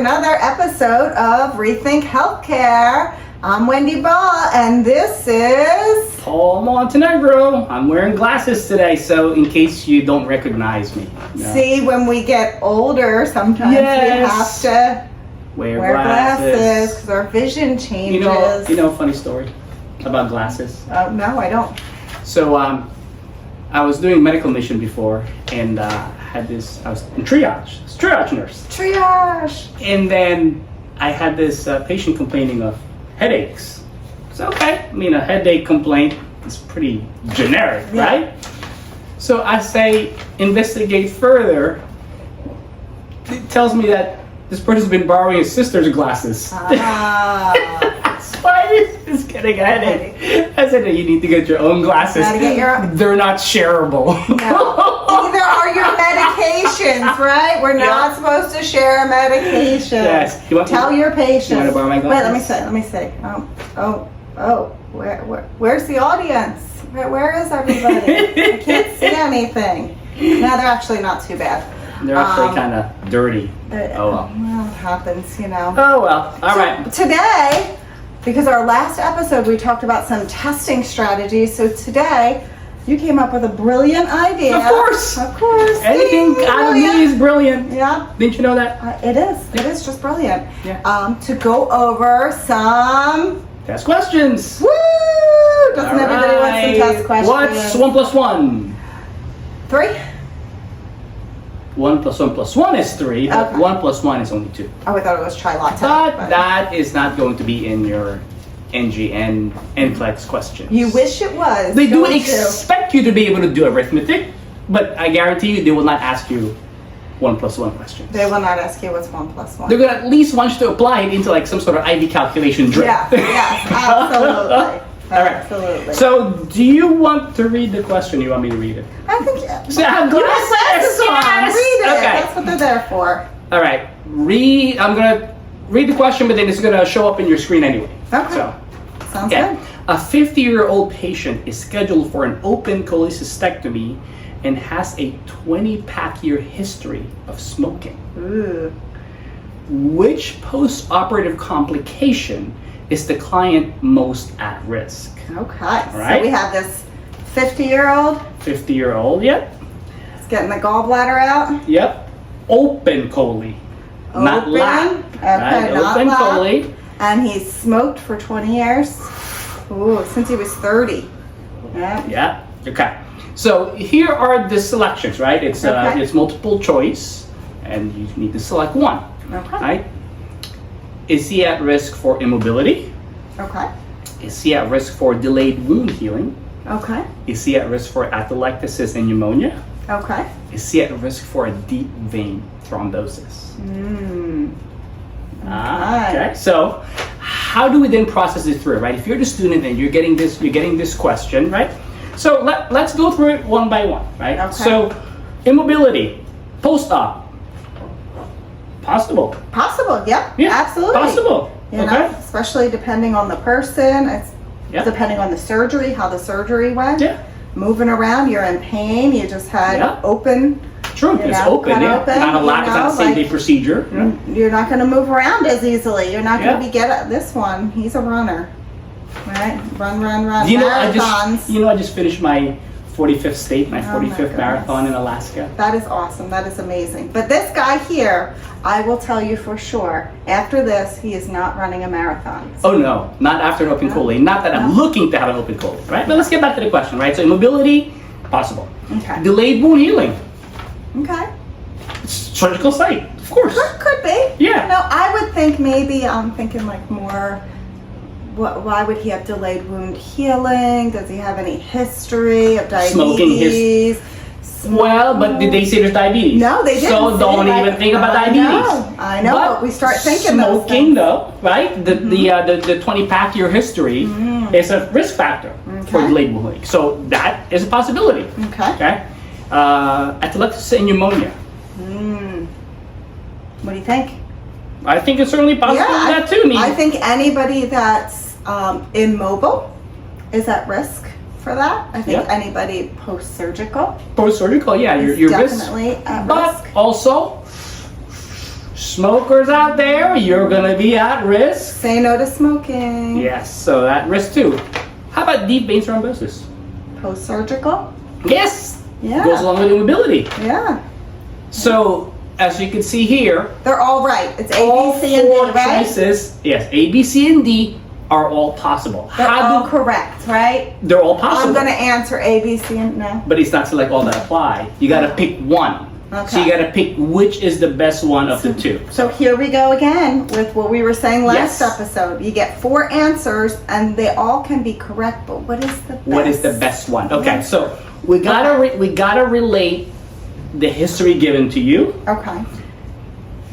another episode of Rethink Healthcare. I'm Wendy Ball, and this is Paul Montenegro. I'm wearing glasses today, so in case you don't recognize me. No. See, when we get older, sometimes we have to wear glasses because our vision changes. You know a funny story about glasses? No, I don't. So I was doing medical mission before, and I was in triage nurse. Triage. And then I had this patient complaining of headaches. So okay, I mean, a headache complaint is pretty generic, right? So I say, investigate further. It tells me that this person's been borrowing his sister's glasses. That's why he's getting a headache. I said, you need to get your own glasses. Gotta get your own. They're not shareable. No. Neither are your medications, right? We're not supposed to share medications. Yes. Tell your patient. You want to borrow my glasses? Wait, let me see. Where's the audience? Where is everybody? I can't see anything. No, they're actually not too bad. They're actually kind of dirty. Oh well. Well, it happens, you know. Oh well. All right. Today, because our last episode we talked about some testing strategies, so today you came up with a brilliant idea. Of course. Anything out of me is brilliant. Yeah. Didn't you know that? It is. It is just brilliant. Yeah. To go over some test questions. Woo! Doesn't everybody want some test questions? What's 1 plus 1? 3. 1 plus 1 plus 1 is 3, but Okay. 1 plus 1 is only 2. Oh, I thought it was trilateral. But that is not going to be in your NGN NCLEX questions. You wish it was. They do expect you to be able to do arithmetic, but I guarantee you they will not ask you 1 plus 1 questions. They will not ask you what's 1 plus 1. They're going to at least want you to apply it into like some sort of IV calculation drill. Yeah, yes, absolutely. All right. Absolutely. So, do you want to read the question? You want me to read it? I think So I have glasses on. yes. Read it. Okay. That's what they're there for. All right. I'm gonna read the question, but then it's gonna show up in your screen anyway. Okay. So, Sounds okay. good. A 50-year-old patient is scheduled for an open cholecystectomy and has a 20-pack-year history of smoking. Ooh. Which post-operative complication is the client most at risk? Okay. right. So we have this 50-year-old. 50-year-old, yep. He's getting the gallbladder out. Yep. Open chole. Not Open. lap. Okay, Right? not Open lap. chole. And he's smoked for 20 years. Ooh, since he was 30. Yeah. Yeah. Okay. So here are the selections, right? It's Okay. it's multiple choice, and you need to select one. Okay. Right? Is he at risk for immobility? Okay. Is he at risk for delayed wound healing? Okay. Is he at risk for atelectasis and pneumonia? Okay. Is he at risk for a deep vein thrombosis? Okay. So, how do we then process it through, right? If you're the student and you're getting this question, right? So let's go through it one by one, right? Okay. So, immobility, post-op, possible. Possible. Yep. Yeah, Absolutely. possible. You know, Okay. especially depending on the person. It's Yeah. depending on the surgery, how the surgery went. Yeah. Moving around, you're in pain. You just had Yeah. open. True. You It's know, open. cut Yeah. open, Not a lap. you It's not a know, same-day like- procedure. Yeah. You're not going to move around as easily. You're not going to Yeah. be this one. He's a runner, right? Run. You know, Marathons. I just finished my 45th state, my Oh my 45th marathon in goodness. Alaska. That is awesome. That is amazing. But this guy here, I will tell you for sure, after this, he is not running a marathon. Oh no, not after an open chole. Not that I'm No. looking to have an open chole, right? But let's get back to the question, right? So immobility, possible. Okay. Delayed wound healing, Okay. surgical site, of course. Could be. Yeah. No, I would think maybe I'm thinking like more. Why would he have delayed wound healing? Does he have any history of diabetes? Smoking Well, but did they say there's diabetes? No, they didn't. So don't even think about diabetes. I know. But we start thinking those smoking, things. though, right? The 20-pack year history is a risk factor for Okay. delayed wound healing. So that is a possibility. Okay. Okay. Atelectasis and pneumonia. What do you think? I think it's certainly possible that too. I think anybody that's immobile is at risk for that. I think Yeah. anybody post-surgical Post-surgical, yeah, is your risk. definitely at But risk. also, Smokers out there, you're gonna be at risk. Say no to smoking. Yes, so at risk too. How about deep vein thrombosis? Post-surgical? Yes. Yeah. Goes along with immobility. Yeah. So as you can see here, They're all right. It's A, all B, C, and four D, right? choices, yes, A, B, C, and D are all possible. They're all correct, right? They're all possible. I'm going to answer A, B, C, and no. But it's not select all that apply. You got to pick one. Okay. So you got to pick which is the best one of the two. So here we go again with what we were saying last Yes. episode. You get 4 answers, and they all can be correct, but what is the best? What is the best one? Okay, Yes. so we gotta relate the history given to you, Okay.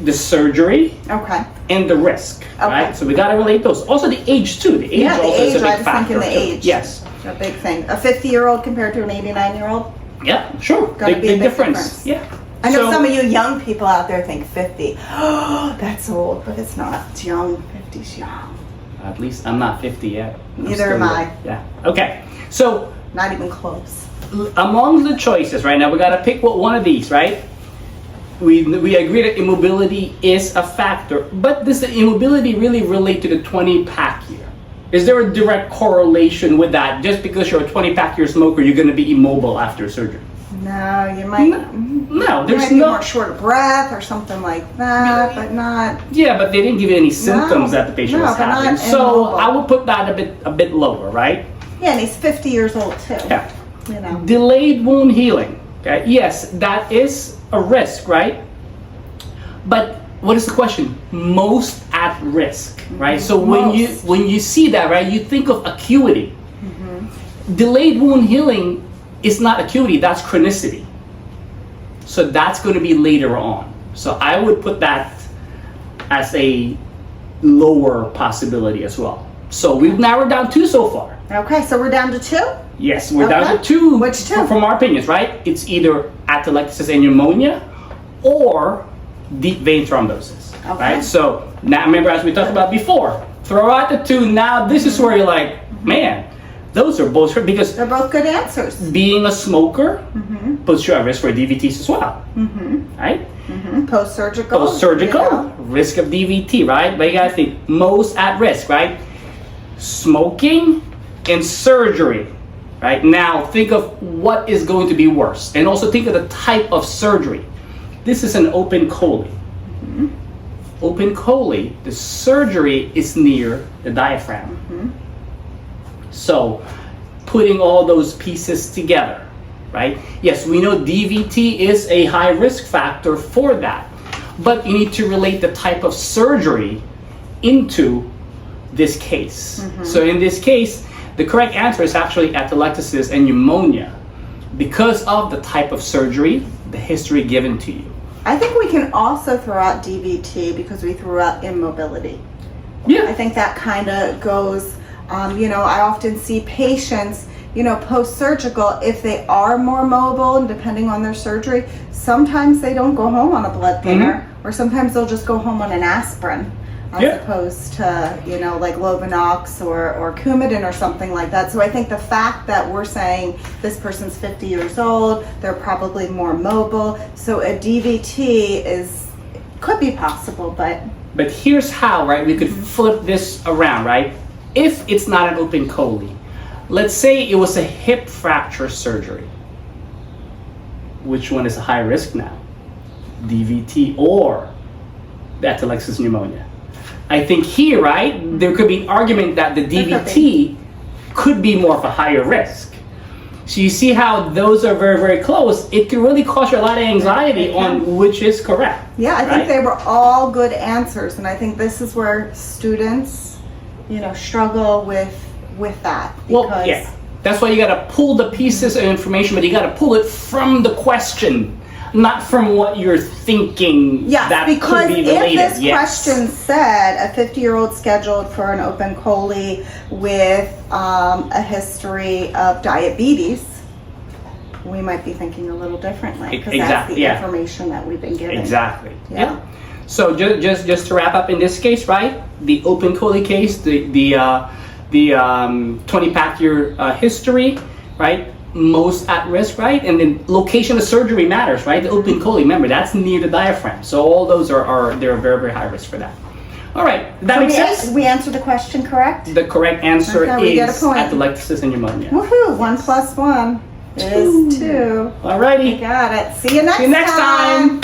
the surgery, Okay. and the risk. Okay. Right? So we gotta relate those. Also the age too. The age Yeah, the also is age, a I big was factor. thinking the too. age. Yes. A big thing. A 50-year-old compared to an 89-year-old? Yeah, sure. Gotta Big, be a big big difference. difference. Yeah. I know So- some of you young people out there think 50. Oh, that's old, but it's not. It's young. 50's young. At least I'm not 50 yet. I'm Neither still am I. young. Yeah. Okay. So Not even close. among the choices right now, we gotta pick one of these, right? We agree that immobility is a factor, but does the immobility really relate to the 20-pack year? Is there a direct correlation with that? Just because you're a 20-pack year smoker, you're going to be immobile after surgery? No, you might. No, You there's might be no. more short of breath or something like that, but not. Yeah, but they didn't give you any symptoms that the patient no, was but not having. So immobile. I would put that a bit lower, right? Yeah, and he's 50 years old too. Yeah. You know. Delayed wound healing. Okay. Yes, that is a risk, right? But what is the question? Most at risk, right? So when you see that, right, you think of acuity. Delayed wound healing is not acuity, that's chronicity. So that's going to be later on. So I would put that as a lower possibility as well. So we've narrowed down 2 so far. Okay, so we're down to 2? Yes, we're down Okay. to 2. Which 2? From our opinions, right? It's either atelectasis and pneumonia or deep vein thrombosis. Okay. Right? So now remember, as we talked about before, throw out the 2. Now this is where you're like, man, those are both because They're both good answers. being a smoker puts you at risk for DVTs as well. Right? Post-surgical. Post-surgical, you know. risk of DVT, right? But you gotta think most at risk, right? Smoking and surgery, right? Now think of what is going to be worse, and also think of the type of surgery. This is an open chole. Open chole, the surgery is near the diaphragm. So putting all those pieces together, right? Yes, we know DVT is a high risk factor for that, but you need to relate the type of surgery into this case. So in this case, the correct answer is actually atelectasis and pneumonia because of the type of surgery, the history given to you. I think we can also throw out DVT because we threw out immobility. I Yeah. think that kind of goes, you know, I often see patients, you know, post-surgical, if they are more mobile and depending on their surgery, sometimes they don't go home on a blood thinner or sometimes they'll just go home on an aspirin as opposed to, you know, like Lovenox or Coumadin or something like that. So I think the fact that we're saying this person's 50 years old, they're probably more mobile, so a DVT could be possible, but But here's how, right? We could flip this around, right? If it's not an open chole, let's say it was a hip fracture surgery. Which one is a high risk now? DVT or the atelectasis pneumonia? I think here, right, there could be an argument that the DVT could be more of a higher risk. So you see how those are very, very close. It can really cause you a lot of anxiety on which is correct. yeah, I right? think they were all good answers, and I think this is where students, you know, struggle with that. Well, yeah. That's why you got to pull the pieces of information, but you got to pull it from the question, not from what you're thinking Yes, that because could be related. if this question said a 50-year-old scheduled for an open chole with a history of diabetes, we might be thinking a little differently because that's the information that we've been given. Exactly. Yeah. So just to wrap up in this case, right? The open chole case, the 20-pack year history, right? most at risk, right? And then location of surgery matters, right? The open chole, remember, that's near the diaphragm. So all those they're very, very high risk for that. All right, that makes sense? We answered the question correct? The correct answer Okay, we get a is point. atelectasis and pneumonia. Woohoo, 1 + 1 is 2. Alrighty. Got it. See you next See you next time.